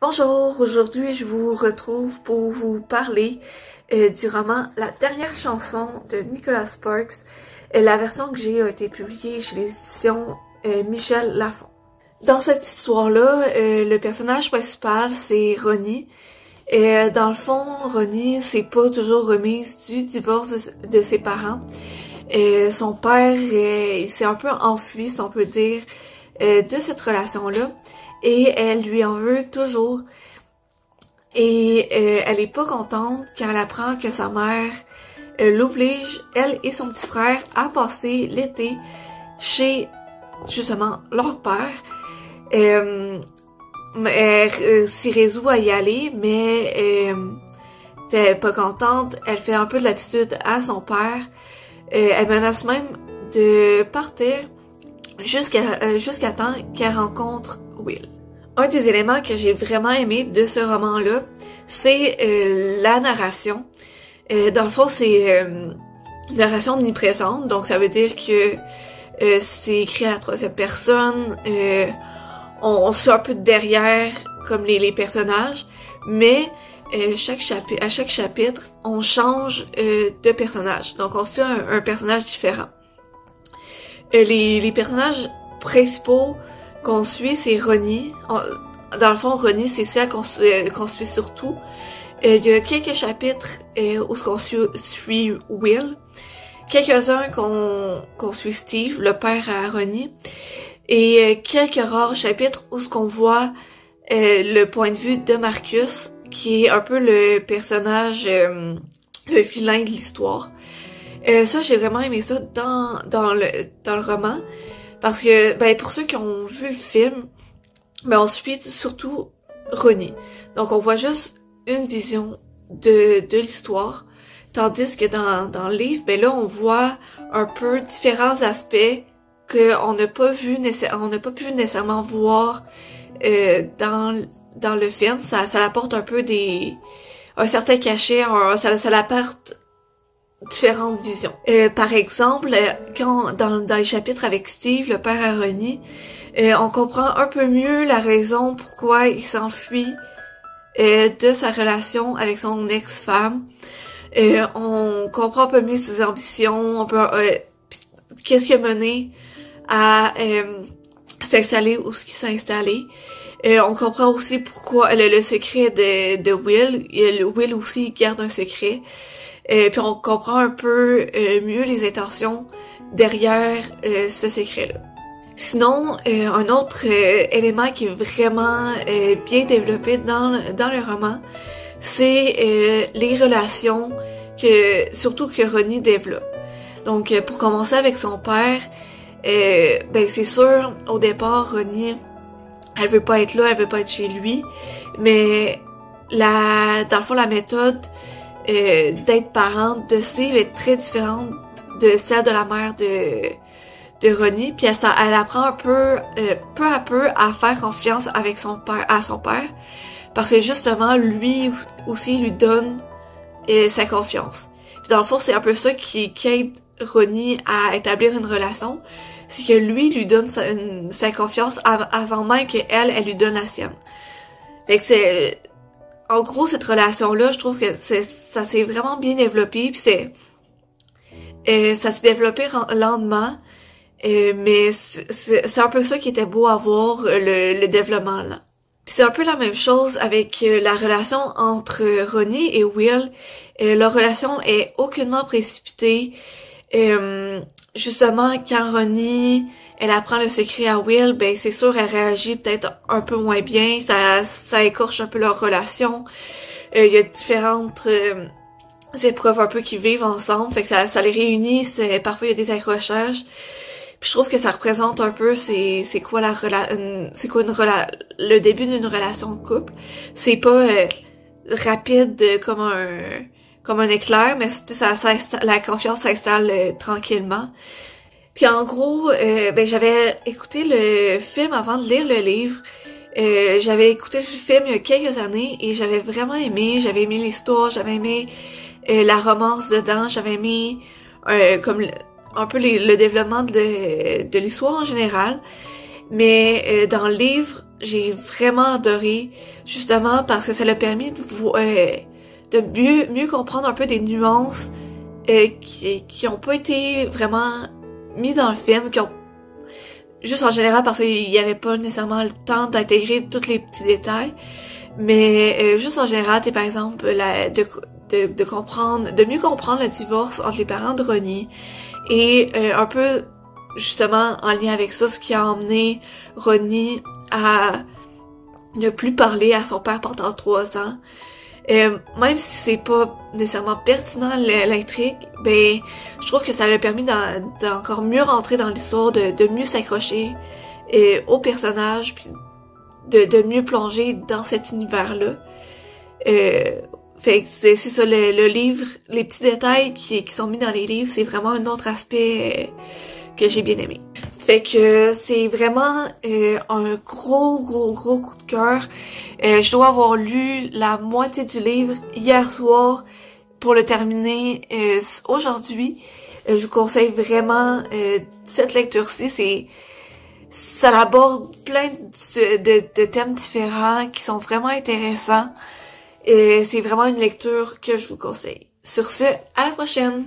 Bonjour, aujourd'hui je vous retrouve pour vous parler du roman La dernière chanson de Nicholas Sparks. La version que j'ai a été publiée chez les éditions Michel Lafon. Dans cette histoire-là, le personnage principal c'est Ronnie. Dans le fond, Ronnie s'est pas toujours remise du divorce de ses parents. Son père il s'est un peu enfui, si on peut dire, de cette relation-là. Et elle lui en veut toujours. Et elle est pas contente quand elle apprend que sa mère l'oblige, elle et son petit frère, à passer l'été chez, justement, leur père. Elle s'y résout à y aller, mais elle est pas contente. Elle fait un peu de l'attitude à son père. Elle menace même de partir jusqu'à temps qu'elle rencontre Will. Un des éléments que j'ai vraiment aimé de ce roman-là, c'est la narration. Dans le fond, c'est une narration omniprésente, donc ça veut dire que c'est écrit à la troisième personne, on suit un peu de derrière comme les personnages, mais à chaque chapitre, on change de personnage, donc on suit un personnage différent. Les personnages principaux qu'on suit, c'est Ronnie. Dans le fond, Ronnie, c'est celle qu'on suit surtout. Il y a quelques chapitres où on suit Will. Quelques-uns qu'on suit Steve, le père à Ronnie. Et quelques rares chapitres où on voit le point de vue de Marcus, qui est un peu le personnage, le vilain de l'histoire. Ça, j'ai vraiment aimé ça dans le roman. Parce que, pour ceux qui ont vu le film, on suit surtout Ronnie. Donc, on voit juste une vision de l'histoire. Tandis que dans le livre, là, on voit un peu différents aspects qu'on n'a pas pu nécessairement voir dans le film. Ça apporte un peu un certain cachet, ça apporte différentes visions. Par exemple, quand dans les chapitres avec Steve, le père à Ronnie, on comprend un peu mieux la raison pourquoi il s'enfuit de sa relation avec son ex-femme. On comprend un peu mieux ses ambitions, qu'est-ce qui a mené à s'installer où ce qui s'est installé. On comprend aussi pourquoi le secret de Will. Will aussi garde un secret. Puis on comprend un peu mieux les intentions derrière ce secret-là. Sinon, un autre élément qui est vraiment bien développé dans le roman, c'est les relations surtout que Ronnie développe. Donc, pour commencer avec son père, c'est sûr, au départ, Ronnie, elle veut pas être là, elle veut pas être chez lui, mais dans le fond, la méthode d'être parent de Steve est très différente de celle de la mère de Ronnie, puis elle apprend un peu à peu à faire confiance avec son père, parce que justement lui aussi lui donne sa confiance. Puis dans le fond, c'est un peu ça qui aide Ronnie à établir une relation, c'est que lui donne sa confiance avant même qu'elle lui donne la sienne. Fait que c'est en gros, cette relation-là, je trouve que ça s'est vraiment bien développé, puis ça s'est développé lentement, mais c'est un peu ça qui était beau à voir, le développement là. Puis c'est un peu la même chose avec la relation entre Ronnie et Will. Leur relation est aucunement précipitée. Justement, quand Ronnie elle apprend le secret à Will, c'est sûr elle réagit peut-être un peu moins bien, ça écorche un peu leur relation. Il y a différentes épreuves un peu qu'ils vivent ensemble, fait que ça les réunit, parfois il y a des accrochages. Puis je trouve que ça représente un peu c'est quoi le début d'une relation de couple. C'est pas rapide comme un éclair, mais la confiance s'installe tranquillement. Puis en gros, j'avais écouté le film avant de lire le livre. J'avais écouté le film il y a quelques années et j'avais vraiment aimé. J'avais aimé l'histoire, j'avais aimé la romance dedans, j'avais aimé comme un peu le développement de l'histoire en général. Mais dans le livre, j'ai vraiment adoré, justement parce que ça l'a permis de mieux comprendre un peu des nuances qui ont pas été vraiment mis dans le film, qui ont juste en général parce qu'il y avait pas nécessairement le temps d'intégrer tous les petits détails, mais juste en général, par exemple, de mieux comprendre le divorce entre les parents de Ronnie et un peu justement en lien avec ça, ce qui a emmené Ronnie à ne plus parler à son père pendant 3 ans. Même si c'est pas nécessairement pertinent l'intrigue, ben je trouve que ça l'a permis d'encore mieux rentrer dans l'histoire, de mieux s'accrocher au personnage, puis de mieux plonger dans cet univers-là. Fait que c'est ça, le livre, les petits détails qui sont mis dans les livres, c'est vraiment un autre aspect que j'ai bien aimé. Fait que c'est vraiment un gros coup de cœur. Je dois avoir lu la moitié du livre hier soir pour le terminer aujourd'hui. Je vous conseille vraiment cette lecture-ci. Ça aborde plein de thèmes différents qui sont vraiment intéressants. C'est vraiment une lecture que je vous conseille. Sur ce, à la prochaine!